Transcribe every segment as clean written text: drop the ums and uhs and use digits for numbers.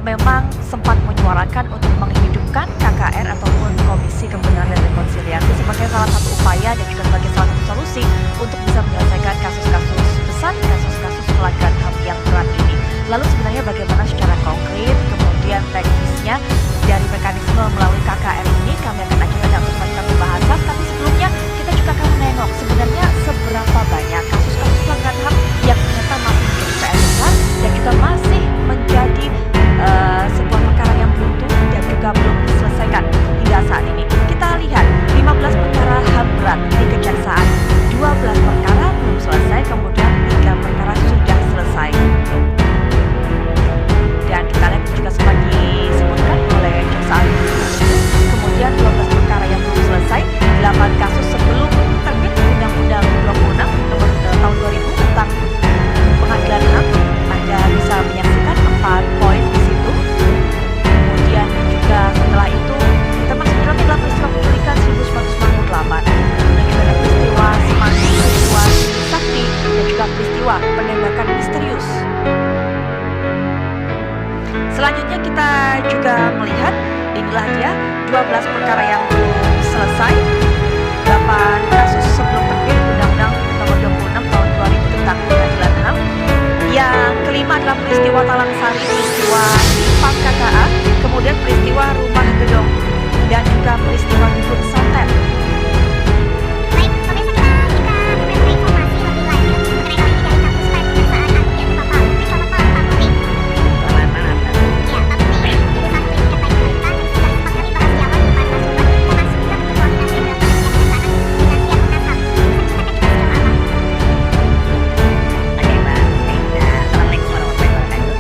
memang sempat menyuarakan untuk menghidupkan KKR ataupun Komisi Kebenaran dan Rekonsiliasi sebagai salah satu upaya dan juga sebagai salah satu solusi untuk bisa menyelesaikan kasus-kasus besar, kasus-kasus pelanggaran HAM yang berat ini. Lalu sebenarnya bagaimana secara konkret, kemudian teknisnya dari mekanisme melalui KKR ini, kami akan ajak Anda untuk melakukan pembahasan. Tapi sebelumnya kita juga akan menengok sebenarnya seberapa banyak kasus-kasus pelanggaran HAM yang ternyata masih menjadi PR besar dan juga masih menjadi sebuah perkara yang buntu dan juga belum diselesaikan hingga saat ini. Kita lihat 15 perkara HAM berat di Kejaksaan, 12 perkara belum selesai, kemudian 3 perkara sudah selesai. Dan kita lihat juga sempat disebutkan oleh Jaksa Agung, kemudian 12 perkara yang belum selesai, 8 kasus sebelum terbit Undang-Undang 26 nomor tahun 2000 tentang pengadilan HAM. Anda bisa menyaksikan 4 poin di situ. Kemudian juga setelah itu termasuk dalamnya adalah peristiwa penculikan 1998, dan juga ada peristiwa Semanggi, peristiwa Sakti, dan juga peristiwa penembakan misterius. Selanjutnya kita juga melihat inilah dia 12 perkara yang belum selesai, 8 kasus sebelum terbit Undang-Undang nomor 26 tahun 2000 tentang pengadilan HAM. Yang kelima adalah peristiwa Talang Sari, peristiwa Simpang KKA, kemudian peristiwa Rumah Gedong, dan juga peristiwa Dukun Santet. Baik, pemirsa kita memberikan informasi lebih lanjut mengenai hal ini dari kampus Kejaksaan Agung yaitu Bapak Lutfi. Selamat malam Pak Lutfi. Selamat malam. Ya, Pak Lutfi, jadi saat ini terkait berita yang sudah sempat kami bahas di awal di Mas Sumber, termasuk juga bentuk koordinasi yang dilakukan pihak kejaksaan dengan pihak Komnas HAM. Bisa diceritakan juga sejauh apa? Oke Mbak, Assalamualaikum warahmatullahi wabarakatuh.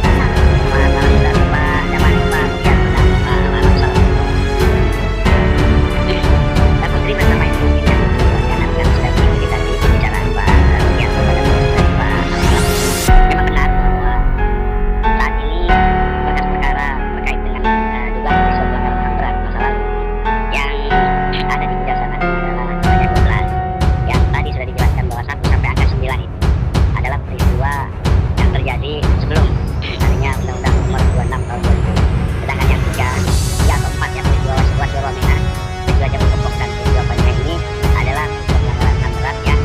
Selamat malam juga Pak Damani, Pak Mukyat, dan Pak Malam. Pak Putri bersama ini mungkin yang karena kan sudah mengikuti tadi pembicaraan Pak Mukyat pada dari Pak Malam. Memang benar bahwa saat ini berkas perkara terkait dengan dugaan peristiwa pelanggaran HAM berat masa lalu yang ada di Kejaksaan Agung adalah sebanyak 12. Yang tadi sudah dijelaskan bahwa 1 sampai angka 9 itu adalah peristiwa yang terjadi sebelum adanya Undang-Undang nomor 26 tahun 2000. Sedangkan yang 3 atau 4 yang peristiwa Wasiwa Wamena, peristiwa Jamu Kepok dan peristiwa Palingga ini adalah pelanggaran HAM berat yang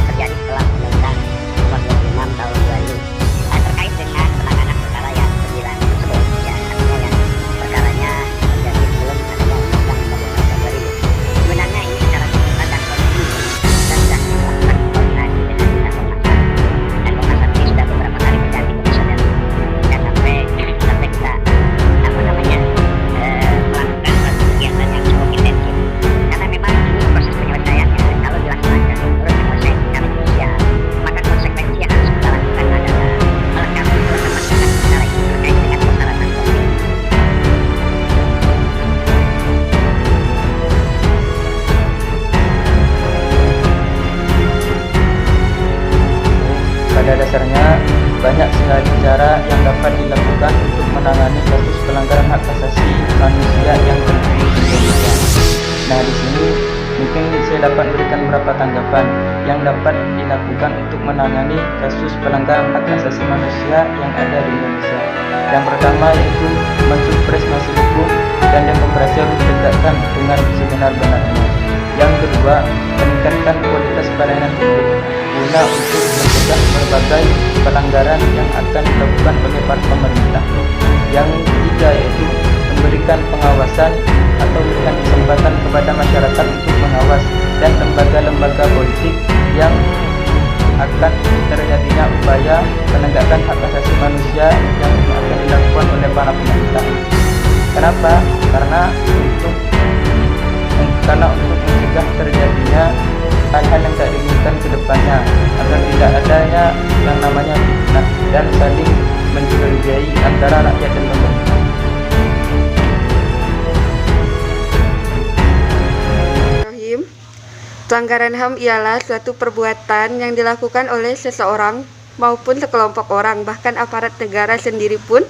terjadi setelah Undang-Undang nomor 26 tahun 2000. Terkait dengan penanganan perkara yang 9 tersebut, ya artinya yang perkaranya terjadi sebelum adanya Undang-Undang nomor 26 tahun 2000. Sebenarnya ini secara keseluruhan dan koordinasi dan sudah dilakukan koordinasi dengan Komnas HAM, dan Komnas HAM ini sudah beberapa kali berganti keputusan dan sampai kita apa namanya melakukan suatu kegiatan yang cukup intensif, karena memang ini proses penyelesaiannya kalau dilaksanakan menurut penyelesaian manusia, maka konsekuensi yang harus kita lakukan adalah melengkapi kelengkapan perkara ini terkait dengan persyaratan konkret. Pada dasarnya, banyak sekali cara yang dapat dilakukan untuk menangani kasus pelanggaran hak asasi manusia yang terjadi di Indonesia. Nah, di sini mungkin saya dapat berikan beberapa tanggapan yang dapat dilakukan untuk menangani kasus pelanggaran hak asasi manusia yang ada di Indonesia. Yang pertama yaitu mensupresi hukum dan demokrasi harus ditegakkan dengan sebenar-benarnya. Yang kedua, meningkatkan kualitas pelayanan publik guna untuk mencegah berbagai pelanggaran yang akan dilakukan oleh para pemerintah. Yang ketiga yaitu memberikan pengawasan atau memberikan kesempatan kepada masyarakat untuk mengawas dan lembaga-lembaga politik yang akan terjadinya upaya penegakan hak asasi manusia yang akan dilakukan oleh para pemerintah. Kenapa? Karena untuk mencegah terjadinya hal-hal yang tak diinginkan ke depannya, agar tidak adanya yang namanya fitnah dan saling mencurigai antara rakyat dan pemerintah. Pelanggaran HAM ialah suatu perbuatan yang dilakukan oleh seseorang maupun sekelompok orang, bahkan aparat negara sendiri pun,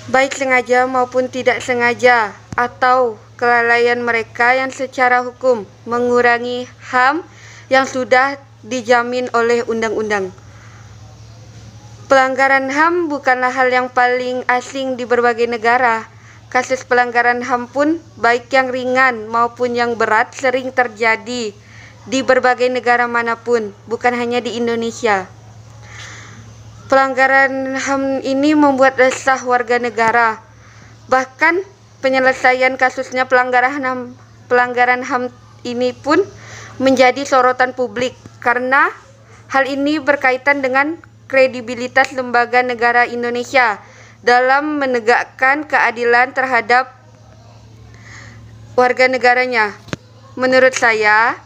baik sengaja maupun tidak sengaja, atau kelalaian mereka yang secara hukum mengurangi HAM yang sudah dijamin oleh undang-undang. Pelanggaran HAM bukanlah hal yang paling asing di berbagai negara. Kasus pelanggaran HAM pun, baik yang ringan maupun yang berat, sering terjadi di berbagai negara manapun, bukan hanya di Indonesia. Pelanggaran HAM ini membuat resah warga negara. Bahkan penyelesaian kasusnya pelanggaran HAM ini pun menjadi sorotan publik karena hal ini berkaitan dengan kredibilitas lembaga negara Indonesia dalam menegakkan keadilan terhadap warga negaranya. Menurut saya,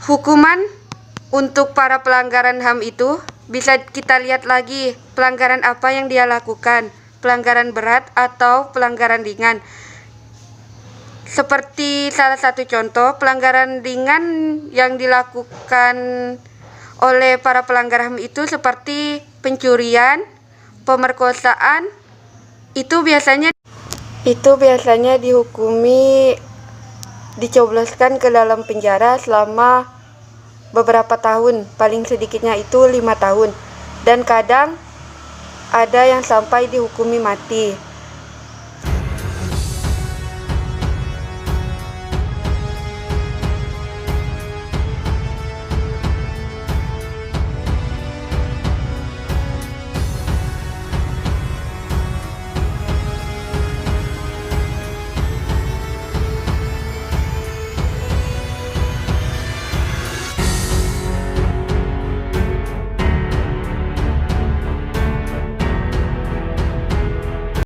hukuman untuk para pelanggaran HAM itu bisa kita lihat lagi pelanggaran apa yang dia lakukan, pelanggaran berat atau pelanggaran ringan. Seperti salah satu contoh, pelanggaran ringan yang dilakukan oleh para pelanggar HAM itu seperti pencurian, pemerkosaan, itu biasanya dihukumi, dicobloskan ke dalam penjara selama beberapa tahun, paling sedikitnya itu 5 tahun, dan kadang ada yang sampai dihukumi mati.